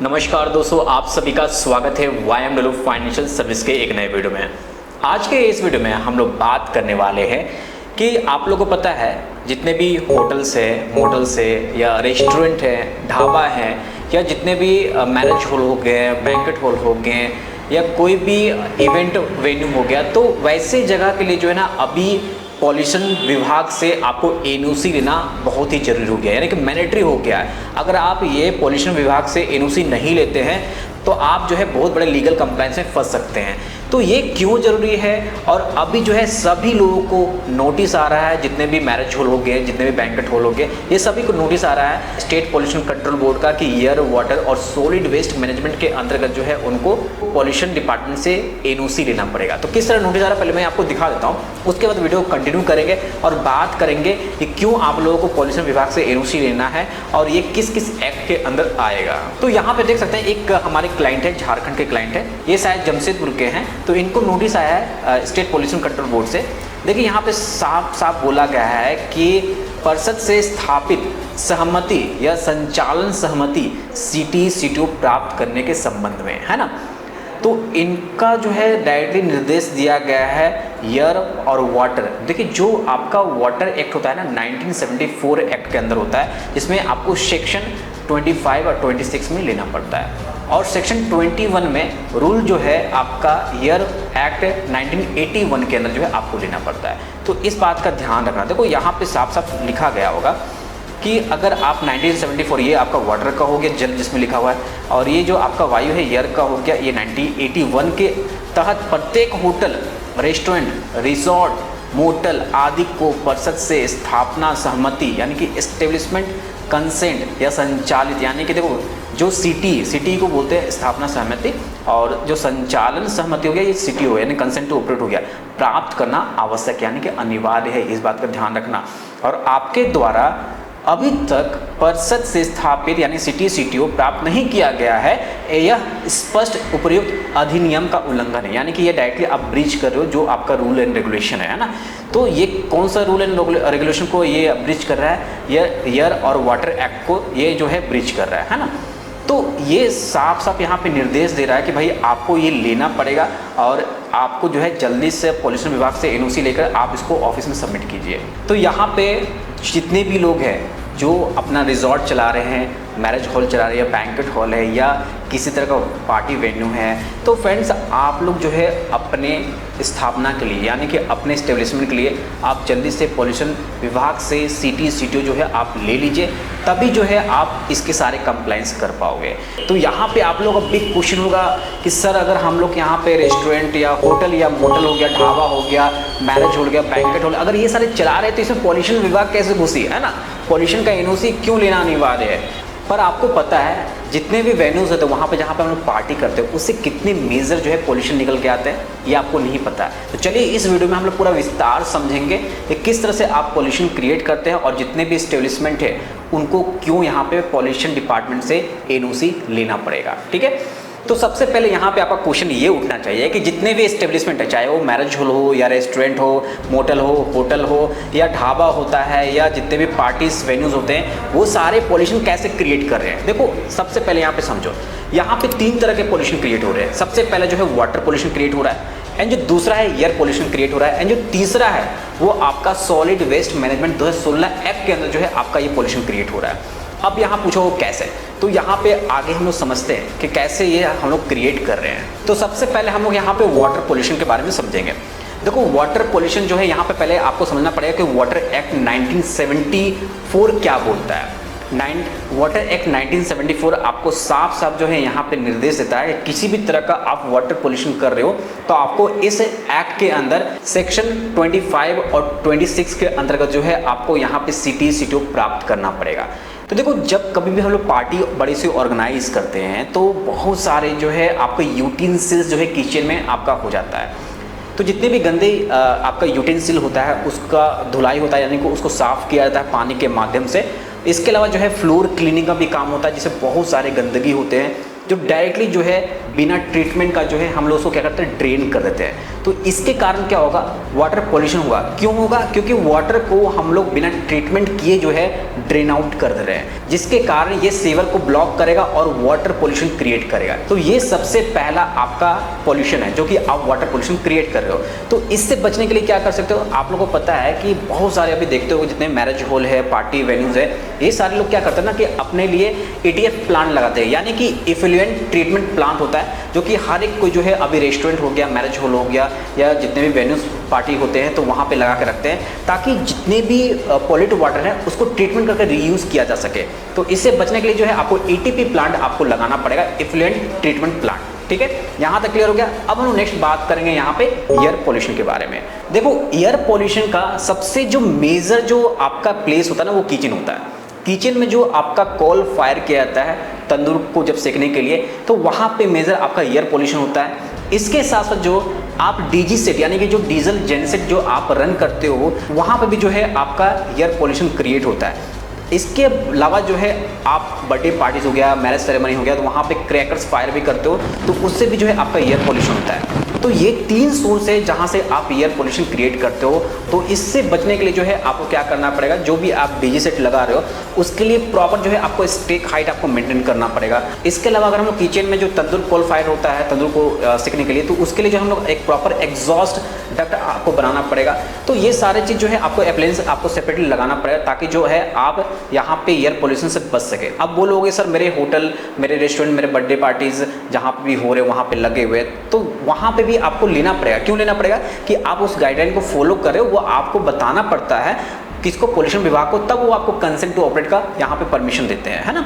नमस्कार दोस्तों, आप सभी का स्वागत है YMW फाइनेंशियल सर्विस के एक नए वीडियो में। आज के इस वीडियो में हम लोग बात करने वाले हैं कि आप लोगों को पता है जितने भी होटल्स है, मोटल्स है या रेस्टोरेंट है, ढाबा है या जितने भी मैरिज हॉल हो गए, बैंक्वेट हॉल हो गए या कोई भी इवेंट वेन्यू हो गया, तो वैसे जगह के लिए जो है ना अभी पॉल्यूशन विभाग से आपको एनओसी लेना बहुत ही जरूरी हो गया है, यानी कि मैंडेटरी हो गया है। अगर आप ये पॉल्यूशन विभाग से एनओसी नहीं लेते हैं तो आप जो है बहुत बड़े लीगल कंप्लेंट्स में फंस सकते हैं। तो ये क्यों ज़रूरी है, और अभी जो है सभी लोगों को नोटिस आ रहा है, जितने भी मैरिज हॉल हो गए, जितने भी बैंक्वेट हॉल हो गए, ये सभी को नोटिस आ रहा है स्टेट पॉल्यूशन कंट्रोल बोर्ड का कि एयर, वाटर और सॉलिड वेस्ट मैनेजमेंट के अंतर्गत जो है उनको पॉल्यूशन डिपार्टमेंट से एनओसी लेना पड़ेगा। तो किस तरह नोटिस आ रहा है पहले मैं आपको दिखा देता हूँ, उसके बाद वीडियो को कंटिन्यू करेंगे और बात करेंगे कि क्यों आप लोगों को पॉल्यूशन विभाग से एनओसी लेना है और ये किस किस एक्ट के अंदर आएगा। तो यहाँ पे देख सकते हैं एक हमारे क्लाइंट है, झारखंड के क्लाइंट है, ये शायद जमशेदपुर के हैं। तो इनको नोटिस आया है स्टेट पॉल्यूशन कंट्रोल बोर्ड से। देखिए यहाँ पे साफ साफ बोला गया है कि परिषद से स्थापित सहमति या संचालन सहमति सिटी सीटीओ प्राप्त करने के संबंध में, है ना। तो इनका जो है डायरेक्टली निर्देश दिया गया है एयर और वाटर। देखिए जो आपका वाटर एक्ट होता है ना 1974 एक्ट के अंदर होता है, जिसमें आपको सेक्शन 25 और 26 में लेना पड़ता है, और सेक्शन 21 में रूल जो है आपका एयर एक्ट 1981 के अंदर जो है आपको लेना पड़ता है। तो इस बात का ध्यान रखना। देखो यहाँ पे साफ साफ लिखा गया होगा कि अगर आप 1974, ये आपका वाटर का हो गया, जल जिसमें लिखा हुआ है, और ये जो आपका वायु है एयर का हो गया, ये 1981 के तहत प्रत्येक होटल, रेस्टोरेंट, रिसोर्ट, मोटल आदि को परिषद से स्थापना सहमति यानी कि एस्टेब्लिशमेंट कंसेंट या संचालित, यानी कि देखो जो सिटी को बोलते हैं स्थापना सहमति, और जो संचालन सहमति हो गया ये सिटी हो गया, यानी कंसेंट टू ऑपरेट हो गया, प्राप्त करना आवश्यक यानी कि अनिवार्य है। इस बात का ध्यान रखना। और आपके द्वारा अभी तक परिषद से स्थापित यानी सिटी सीटीओ प्राप्त नहीं किया गया है, यह स्पष्ट उपयुक्त अधिनियम का उल्लंघन है, यानी कि ये डायरेक्टली आप ब्रीच कर रहे हो जो आपका रूल एंड रेगुलेशन है ना। तो ये कौन सा रूल एंड रेगुलेशन को ये ब्रीच कर रहा है, यह एयर और वाटर एक्ट को ये जो है ब्रीच कर रहा है ना। तो ये साफ साफ यहाँ पे निर्देश दे रहा है कि भाई आपको ये लेना पड़ेगा और आपको जो है जल्दी से पॉल्यूशन विभाग से एनओसी लेकर आप इसको ऑफिस में सबमिट कीजिए। तो यहाँ पे जितने भी लोग हैं जो अपना रिजॉर्ट चला रहे हैं, मैरिज हॉल चला रहे हैं, बैंक्वेट हॉल है या किसी तरह का पार्टी वेन्यू है, तो फ्रेंड्स आप लोग जो है अपने स्थापना के लिए यानी कि अपने इस्टेब्लिशमेंट के लिए आप जल्दी से पॉल्यूशन विभाग से सिटी सीटीओ जो है आप ले लीजिए, तभी जो है आप इसके सारे कंप्लाइंस कर पाओगे। तो यहाँ पे आप लोग का बिग क्वेश्चन होगा कि सर अगर हम लोग यहाँ पे रेस्टोरेंट या होटल या मोटल हो गया, ढाबा हो गया, मैरिज हो गया, बैंक्वेट हॉल, अगर ये सारे चला रहे तो इसमें पॉल्यूशन विभाग कैसे घुसी, है ना। पॉल्यूशन का एनओसी क्यों लेना अनिवार्य है। पर आपको पता है जितने भी वेन्यूज़ होते हैं वहाँ पे जहाँ पे हम लोग पार्टी करते हैं उससे कितने मेजर जो है पॉल्यूशन निकल के आते हैं, ये आपको नहीं पता है। तो चलिए इस वीडियो में हम लोग पूरा विस्तार समझेंगे कि किस तरह से आप पॉल्यूशन क्रिएट करते हैं और जितने भी एस्टेब्लिशमेंट है उनको क्यों यहाँ पे पॉल्यूशन डिपार्टमेंट से एनओसी लेना पड़ेगा। ठीक है। तो सबसे पहले यहाँ पे आपका क्वेश्चन ये उठना चाहिए कि जितने भी एस्टेब्लिशमेंट है, चाहे वो मैरिज हॉल हो या रेस्टोरेंट हो, मोटल हो, होटल हो या ढाबा होता है या जितने भी पार्टीज वेन्यूज़ होते हैं, वो सारे पॉल्यूशन कैसे क्रिएट कर रहे हैं। देखो सबसे पहले यहाँ पे समझो, यहाँ पे 3 तरह के पॉल्यूशन क्रिएट हो रहे हैं। सबसे पहले जो है वाटर पॉल्यूशन क्रिएट हो रहा है, एंड जो दूसरा है एयर पॉल्यूशन क्रिएट हो रहा है, एंड जो तीसरा है वो आपका सॉलिड वेस्ट मैनेजमेंट 2016 एक्ट के अंदर जो है आपका ये पॉल्यूशन क्रिएट हो रहा है। अब यहाँ पूछो वो कैसे, तो यहाँ पे आगे हम लोग समझते हैं कि कैसे ये हम लोग क्रिएट कर रहे हैं। तो सबसे पहले हम लोग यहाँ पे वाटर पॉल्यूशन के बारे में समझेंगे। देखो वाटर पॉल्यूशन जो है यहाँ पे पहले आपको समझना पड़ेगा कि वाटर एक्ट 1974 क्या बोलता है। वाटर एक्ट 1974 आपको साफ साफ जो है यहाँ पे निर्देश देता है कि किसी भी तरह का आप वाटर पॉल्यूशन कर रहे हो तो आपको इस एक्ट के अंदर सेक्शन 25 और 26 के अंतर्गत जो है आपको यहाँ पे सिटी सीटीओ प्राप्त करना पड़ेगा। तो देखो जब कभी भी हम लोग पार्टी बड़ी सी ऑर्गेनाइज करते हैं तो बहुत सारे जो है आपके यूटेंसिल्स जो है किचन में आपका हो जाता है। तो जितने भी गंदे आपका यूटेंसिल होता है उसका धुलाई होता है, यानी कि उसको साफ़ किया जाता है पानी के माध्यम से। इसके अलावा जो है फ्लोर क्लीनिंग का भी काम होता है, जिससे बहुत सारे गंदगी होते हैं जो डायरेक्टली जो है बिना ट्रीटमेंट का जो है हम लोग उसको क्या करते हैं, ड्रेन कर देते हैं। तो इसके कारण क्या होगा, वाटर पॉल्यूशन होगा। क्यों होगा, क्योंकि वाटर को हम लोग बिना ट्रीटमेंट किए जो है ड्रेन आउट कर दे रहे हैं, जिसके कारण ये सीवर को ब्लॉक करेगा और वाटर पॉल्यूशन क्रिएट करेगा। तो ये सबसे पहला आपका पॉल्यूशन है जो कि आप वाटर पॉल्यूशन क्रिएट कर रहे हो। तो इससे बचने के लिए क्या कर सकते हो, आप लोगों को पता है कि बहुत सारे अभी देखते हो जितने मैरिज हॉल है, पार्टी वेन्यूज है, ये सारे लोग क्या करते हैं ना कि अपने लिए ETF प्लांट लगाते हैं, यानी कि इफ्लुएंट ट्रीटमेंट प्लांट होता है, जो कि हर एक कोई जो है अभी रेस्टोरेंट हो गया, मैरिज हॉल हो गया, या जितने भी वेन्यूज पार्टी होते हैं तो वहाँ पे लगा के रखते हैं, ताकि जितने भी पॉल्यूटेड वाटर है उसको ट्रीटमेंट करके रीयूज किया जा सके। तो इससे बचने के लिए जो है आपको ETP प्लांट आपको लगाना पड़ेगा, इफ्लुएंट ट्रीटमेंट प्लांट। ठीक है, यहाँ तक क्लियर हो गया। अब हम नेक्स्ट बात करेंगे यहाँ पे एयर पोल्यूशन के बारे में। देखो, एयर पोल्यूशन का सबसे जो मेजर जो आपका प्लेस होता है ना, वो किचन होता है। किचन में जो आपका कोल फायर किया जाता है तंदूर को जब सेकने के लिए, तो वहाँ पे मेजर आपका एयर पोल्यूशन होता है। इसके साथ साथ जो आप DG सेट यानी कि जो डीजल जेनसेट जो आप रन करते हो, वहाँ पे भी जो है आपका एयर पोल्यूशन क्रिएट होता है। इसके अलावा जो है आप बर्थडे पार्टीज हो गया, मैरिज सेरेमनी हो गया, तो वहाँ पे क्रैकर्स फायर भी करते हो, तो उससे भी जो है आपका एयर पोल्यूशन होता है। तो ये 3 सोर्स है जहाँ से आप एयर पोल्यूशन क्रिएट करते हो। तो इससे बचने के लिए जो है आपको क्या करना पड़ेगा, जो भी आप DG सेट लगा रहे हो उसके लिए प्रॉपर जो है आपको स्टेक हाइट आपको मेंटेन करना पड़ेगा। इसके अलावा अगर हम लोग किचन में जो तंदूर कोल फायर होता है तंदूर को सेकने के लिए, तो उसके लिए जो हम लोग एक प्रॉपर एग्जॉस्ट डक्ट आपको बनाना पड़ेगा। तो ये सारे चीज़ जो है आपको अप्लायंस आपको सेपरेटली लगाना पड़ेगा, ताकि जो है आप यहाँ पे एयर पोल्यूशन से बच सके। अब बोलोगे सर मेरे होटल, मेरे रेस्टोरेंट, मेरे बर्थडे पार्टीज जहाँ पे भी हो रहे वहाँ पे लगे हुए, तो वहाँ पे भी आपको लेना पड़ेगा। क्यों लेना पड़ेगा, कि आप उस गाइडलाइन को फॉलो कर रहे हो, वो आपको बताना पड़ता है किसको, पोल्यूशन विभाग को, तब वो आपको कंसेंट टू ऑपरेट का यहाँ पे परमिशन देते हैं, है ना।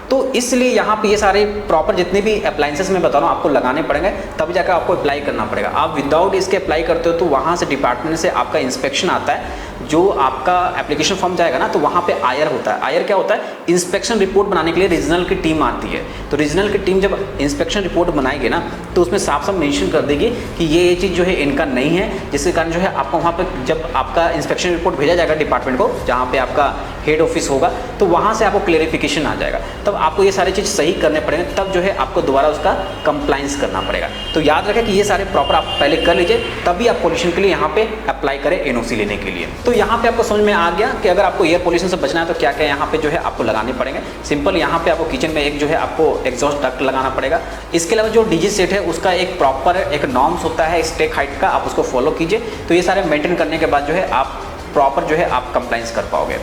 तो इसलिए यहाँ पे ये सारे प्रॉपर जितने भी अप्लायंसेस मैं बता रहा हूँ आपको लगाने पड़ेंगे, तभी जाकर आपको अप्लाई करना पड़ेगा। आप विदाउट इसके अप्लाई करते हो तो वहाँ से डिपार्टमेंट से आपका इंस्पेक्शन आता है। जो आपका एप्लीकेशन फॉर्म जाएगा ना, तो वहाँ पे आयर होता है। आयर क्या होता है, इंस्पेक्शन रिपोर्ट बनाने के लिए रीजनल की टीम आती है। तो रीजनल की टीम जब इंस्पेक्शन रिपोर्ट बनाएगी ना, तो उसमें साफ साफ मेंशन कर देगी कि ये चीज़ जो है इनका नहीं है, जिसके कारण जो है आपको वहाँ पर जब आपका इंस्पेक्शन रिपोर्ट भेजा जाएगा डिपार्टमेंट को, जहाँ पे आपका हेड ऑफिस होगा, तो वहाँ से आपको क्लेरिफिकेशन आ जाएगा। तब आपको ये सारी चीज़ सही करने पड़ेंगे, तब जो है आपको दोबारा उसका कंप्लाइंस करना पड़ेगा। तो याद रखें कि ये सारे प्रॉपर आप पहले कर लीजिए, तभी आप पोल्यूशन के लिए यहाँ पे अप्लाई करें NOC लेने के लिए। तो यहाँ पे आपको समझ में आ गया कि अगर आपको एयर पोल्यूशन से बचना है तो क्या क्या यहाँ पे जो है आपको लगाने पड़ेंगे। सिंपल, यहाँ पे आपको किचन में एक जो है आपको एग्जॉस्ट डक्ट लगाना पड़ेगा। इसके अलावा जो DG सेट है उसका एक प्रॉपर एक नॉर्म्स होता है स्टेक हाइट का, आप उसको फॉलो कीजिए। तो ये सारे मेंटेन करने के बाद जो है आप प्रॉपर जो है आप कंप्लाइंस कर पाओगे।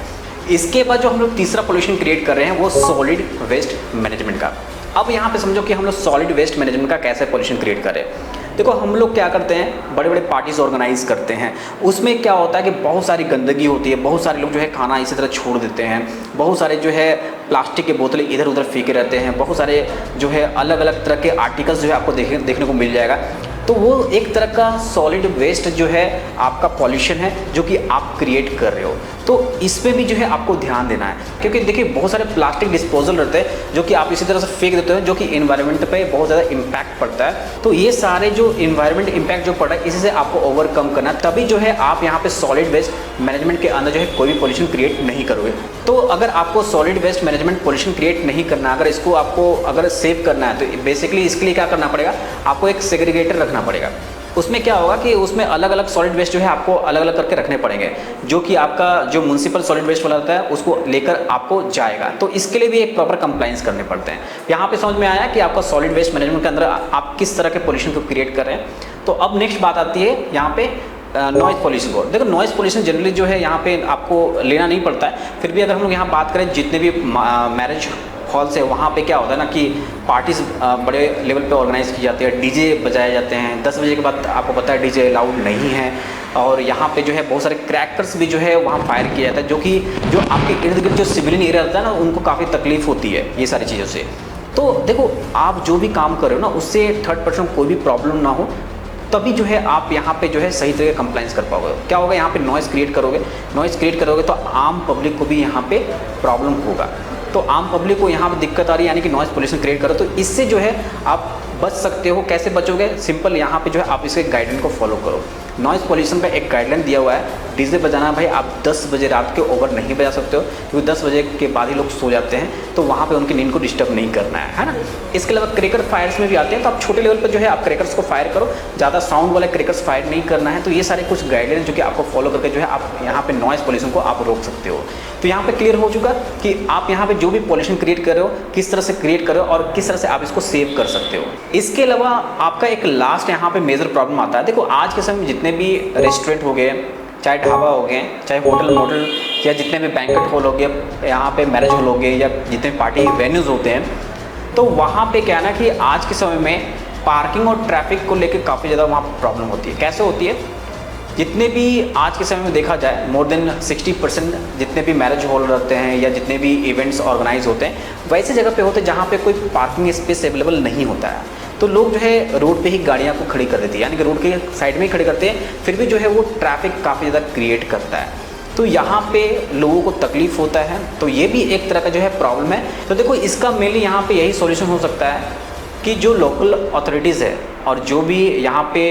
इसके बाद जो हम लोग तीसरा पोल्यूशन क्रिएट कर रहे हैं वो सॉलिड वेस्ट मैनेजमेंट का। अब यहाँ पे समझो कि हम लोग सॉलिड वेस्ट मैनेजमेंट का कैसे पोल्यूशन क्रिएट कर रहे हैं। देखो, हम लोग क्या करते हैं, बड़े बड़े पार्टीज ऑर्गेनाइज करते हैं, उसमें क्या होता है कि बहुत सारी गंदगी होती है, बहुत सारे लोग जो है खाना इसी तरह छोड़ देते हैं, बहुत सारे जो है प्लास्टिक के बोतलें इधर उधर फेंके रहते हैं, बहुत सारे जो है अलग अलग तरह के आर्टिकल्स जो है आपको देखने को मिल जाएगा। तो वो एक तरह का सॉलिड वेस्ट जो है आपका पॉल्यूशन है, जो कि आप क्रिएट कर रहे हो। तो इस पे भी जो है आपको ध्यान देना है, क्योंकि देखिए बहुत सारे प्लास्टिक डिस्पोजल रहते हैं जो कि आप इसी तरह से फेंक देते हो, जो कि इन्वायरमेंट पे बहुत ज़्यादा इम्पैक्ट पड़ता है। तो ये सारे जो इन्वायरमेंट इम्पैक्ट जो पड़ रहा है, इसी से आपको ओवरकम करना है, तभी जो है आप यहाँ पे सॉलिड वेस्ट मैनेजमेंट के अंदर जो है कोई भी पॉल्यूशन क्रिएट नहीं करोगे। तो अगर आपको solid waste management pollution create नहीं करना, अगर इसको आपको अगर सेव करना है, तो बेसिकली इसके लिए क्या करना पड़ेगा, आपको एक सेग्रीगेटर रखना पड़ेगा। उसमें क्या होगा कि उसमें अलग अलग सॉलिड वेस्ट जो है आपको अलग अलग करके रखने पड़ेंगे, जो कि आपका जो म्युनिसिपल सॉलिड वेस्ट वाला होता है उसको लेकर आपको जाएगा। तो इसके लिए भी एक प्रॉपर कंप्लाइंस करने पड़ते हैं। यहाँ पे समझ में आया कि आपका सॉलिड वेस्ट मैनेजमेंट के अंदर आप किस तरह के पोल्यूशन को क्रिएट कर रहे हैं। तो अब नेक्स्ट बात आती है यहाँ पे नॉइज़ पोल्यूशन को। देखो, नॉइज़ पोल्यूशन जनरली जो है यहाँ पे आपको लेना नहीं पड़ता है, फिर भी अगर हम लोग यहाँ बात करें जितने भी मैरिज हॉल से, वहाँ पे क्या होता है ना कि पार्टीज बड़े लेवल पे ऑर्गेनाइज की जाती है, डीजे बजाए जाते हैं। 10 बजे के बाद आपको पता है डीजे अलाउड नहीं है, और यहाँ पे जो है बहुत सारे क्रैकर्स भी जो है वहाँ फायर किया जाता है, जो कि जो आपके इर्द गिर्द जो सिविलियन एरिया रहता है ना, उनको काफ़ी तकलीफ होती है ये सारी चीज़ों से। तो देखो, आप जो भी काम कर रहे हो ना, उससे थर्ड पर्सन कोई भी प्रॉब्लम ना हो, तभी जो है आप यहाँ पे जो है सही तरीके कंप्लाइंस कर पाओगे। क्या होगा, यहाँ पे नॉइज़ क्रिएट करोगे तो आम पब्लिक को भी यहाँ पे प्रॉब्लम होगा। तो आम पब्लिक को यहाँ पे दिक्कत आ रही है, यानी कि नॉइज़ पोल्यूशन क्रिएट करो, तो इससे जो है आप बच सकते हो। कैसे बचोगे, सिंपल, यहाँ पे जो है आप इसके गाइडलाइन को फॉलो करो। नॉइज़ पॉल्यूशन का एक गाइडलाइन दिया हुआ है, डीजे बजाना भाई आप 10 बजे रात के ओवर नहीं बजा सकते हो, क्योंकि 10 बजे के बाद ही लोग सो जाते हैं, तो वहाँ पे उनकी नींद को डिस्टर्ब नहीं करना है ना। इसके अलावा क्रैकर फायर्स में भी आते हैं, तो आप छोटे लेवल पर जो है आप क्रैकर्स को फायर करो, ज़्यादा साउंड वाले क्रैकर्स फायर नहीं करना है। तो ये सारे कुछ गाइडलाइन जो कि आपको फॉलो करके जो है आप यहाँ पे नॉइज़ पॉल्यूशन को आप रोक सकते हो। तो यहाँ पे क्लियर हो चुका कि आप यहाँ पे जो भी पॉल्यूशन क्रिएट कर रहे हो किस तरह से क्रिएट कर रहे हो और किस तरह से आप इसको सेव कर सकते हो। इसके अलावा आपका एक लास्ट यहाँ पे मेजर प्रॉब्लम आता है। देखो आज के समय में जितने भी रेस्टोरेंट हो गए, चाहे ढाबा हो गए, चाहे होटल मोटल, या जितने भी बैंकेट हॉल हो गए, यहाँ पे मैरिज हॉल हो गए, या जितने पार्टी वेन्यूज़ होते हैं, तो वहाँ पे क्या है ना कि आज के समय में पार्किंग और ट्रैफिक को लेकर काफ़ी ज़्यादा वहाँ प्रॉब्लम होती है। कैसे होती है? जितने भी आज के समय में देखा जाए मोर देन 60% जितने भी मैरिज हॉल रहते हैं या जितने भी इवेंट्स ऑर्गेनाइज होते हैं वैसे जगह पे होते हैं जहाँ पे कोई पार्किंग स्पेस अवेलेबल नहीं होता है। तो लोग जो है रोड पे ही गाड़ियाँ को खड़ी कर देते हैं, यानी कि रोड के साइड में ही खड़ी करते हैं, फिर भी जो है वो ट्रैफिक काफ़ी ज़्यादा क्रिएट करता है। तो यहाँ पे लोगों को तकलीफ़ होता है, तो ये भी एक तरह का जो है प्रॉब्लम है। तो देखो इसका मेनली यहाँ पे यही सॉल्यूशन हो सकता है कि जो लोकल अथॉरिटीज़ है और जो भी यहाँ पे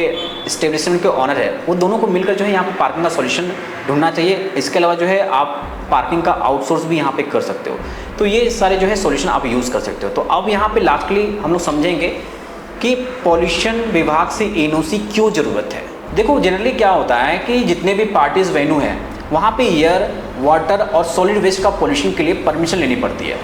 इस्टेब्लिशमेंट के ऑनर है वो दोनों को मिलकर जो है यहाँ पे पार्किंग का सॉल्यूशन ढूंढना चाहिए। इसके अलावा जो है आप पार्किंग का आउटसोर्स भी यहाँ पे कर सकते हो। तो ये सारे जो है सॉल्यूशन आप यूज़ कर सकते हो। तो अब यहाँ पे लास्टली हम लोग समझेंगे कि पॉल्यूशन विभाग से एनओसी क्यों ज़रूरत है। देखो जनरली क्या होता है कि जितने भी पार्टीज़ वेन्यू हैं वहाँ पे एयर, वाटर और सॉलिड वेस्ट का पॉल्यूशन के लिए परमिशन लेनी पड़ती है।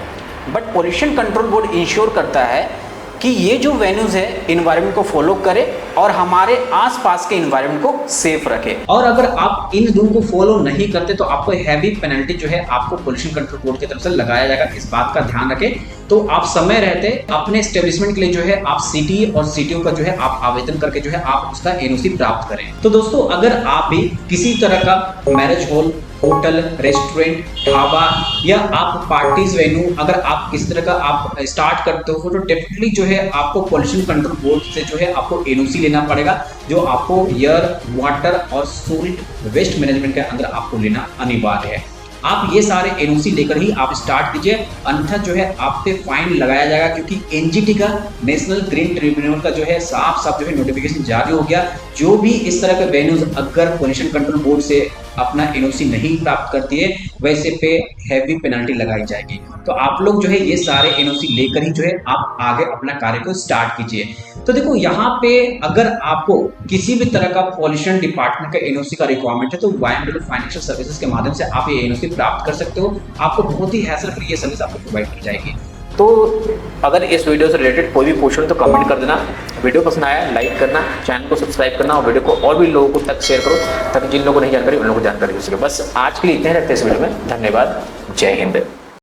But pollution control board ensure करता है कि ये जो वेन्यूज़ है इन्वायरमेंट को फॉलो करे और हमारे आसपास के इन्वायरमेंट को सेफ रखे। और अगर आप इन रूल को फॉलो नहीं करते तो आपको हैवी पेनल्टी जो है आपको पॉल्यूशन कंट्रोल बोर्ड की तरफ से लगाया जाएगा। इस बात का ध्यान रखें। तो आप समय रहते अपने एस्टेब्लिशमेंट के लिए जो है आप सिटी और सीटीओ का जो है आप आवेदन करके जो है आप उसका एनओसी प्राप्त करें। तो दोस्तों अगर आप भी किसी तरह का marriage hall, hotel, restaurant, dhaba या आप पार्टीज वेन्यू अगर आप किसी तरह का आप स्टार्ट करते हो तो डेफिनेटली जो है आपको पॉल्यूशन कंट्रोल बोर्ड से जो है आपको एनओसी लेना पड़ेगा, जो आपको एयर, वाटर और सॉलिड वेस्ट मैनेजमेंट के अंदर आपको लेना अनिवार्य है। आप ये सारे एनओसी लेकर ही आप स्टार्ट कीजिए, अन्यथा जो है आप पे फाइन लगाया जाएगा, क्योंकि एनजीटी का नेशनल ग्रीन ट्रिब्यूनल का जो है साफ साफ जो है नोटिफिकेशन जारी हो गया। जो भी इस तरह के वेन्यूज अगर पॉल्यूशन कंट्रोल बोर्ड से अपना एनओसी नहीं प्राप्त करती है वैसे पे हैवी पेनल्टी लगाई जाएगी। तो आप लोग जो है ये सारे एनओसी लेकर ही जो है आप आगे अपना कार्य को स्टार्ट कीजिए। तो देखो यहाँ पे अगर आपको किसी भी तरह का पॉल्यूशन डिपार्टमेंट का एनओसी का रिक्वायरमेंट है तो वायएमडब्ल्यू फाइनेंशियल सर्विसेज के माध्यम से आप ये एनओसी प्राप्त कर सकते हो। आपको बहुत ही हैसल फ्री ये सर्विस आपको प्रोवाइड की जाएगी। तो अगर इस वीडियो से रिलेटेड कोई भी क्वेश्चन तो कमेंट कर देना। वीडियो पसंद आया लाइक करना, चैनल को सब्सक्राइब करना और वीडियो को और भी लोगों को तक शेयर करो ताकि जिन लोगों को नहीं जानकारी उन लोगों को जानकारी हो सके। बस आज के लिए इतने रखते हैं इस वीडियो में। धन्यवाद। जय हिंद।